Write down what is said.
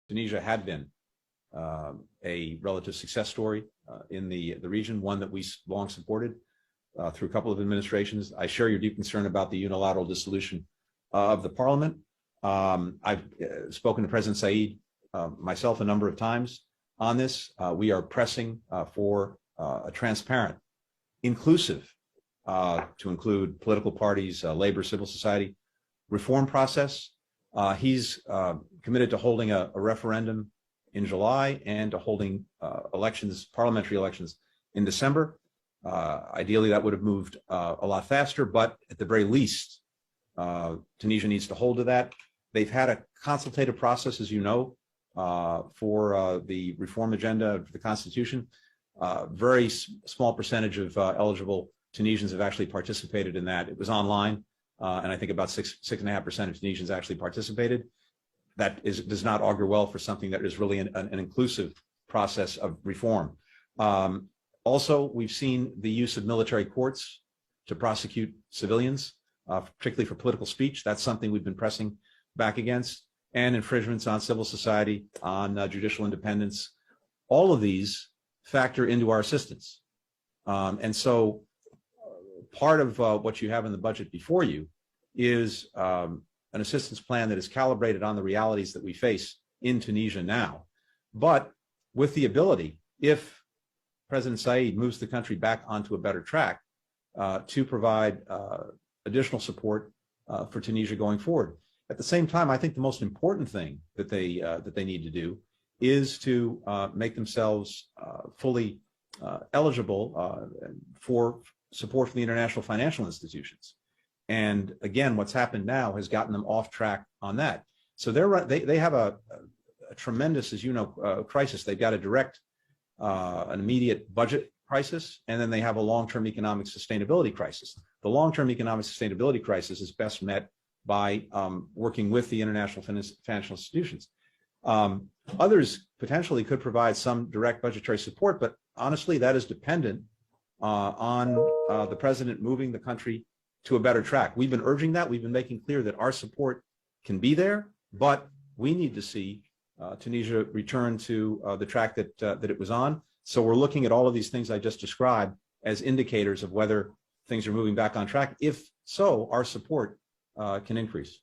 Tunisia had been a relative success story in the region, one that we long supported through a couple of administrations. I share your deep concern about the unilateral dissolution of the parliament. I've spoken to President Said, myself, a number of times on this. We are pressing for a transparent, inclusive, to include political parties, labor, civil society, reform process. He's committed to holding a referendum in July and to holding elections, parliamentary elections, in December. Ideally, that would have moved a lot faster, but at the very least, Tunisia needs to hold to that. They've had a consultative process, as you know, for the reform agenda of the Constitution. Very small percentage of eligible Tunisians have actually participated in that. It was online, and I think about 6.5% of Tunisians actually participated. That does not augur well for something that is really an inclusive process of reform. Also, we've seen the use of military courts to prosecute civilians, particularly for political speech. That's something we've been pressing back against, and infringements on civil society, on judicial independence. All of these factor into our assistance. And so part of what you have in the budget before you is an assistance plan that is calibrated on the realities that we face in Tunisia now, but with the ability, if President Said moves the country back onto a better track, to provide additional support for Tunisia going forward. At the same time, I think the most important thing that they need to do is to make themselves fully eligible for support from the international financial institutions. And again, what's happened now has gotten them off track on that. So they have a tremendous, as you know, crisis. They've got a direct, an immediate budget crisis, and then they have a long-term economic sustainability crisis. The long-term economic sustainability crisis is best met by working with the international financial institutions. Others potentially could provide some direct budgetary support, but honestly, that is dependent on the president moving the country to a better track. We've been urging that. We've been making clear that our support can be there, but we need to see Tunisia return to the track that it was on. So we're looking at all of these things I just described as indicators of whether things are moving back on track. If so, our support can increase.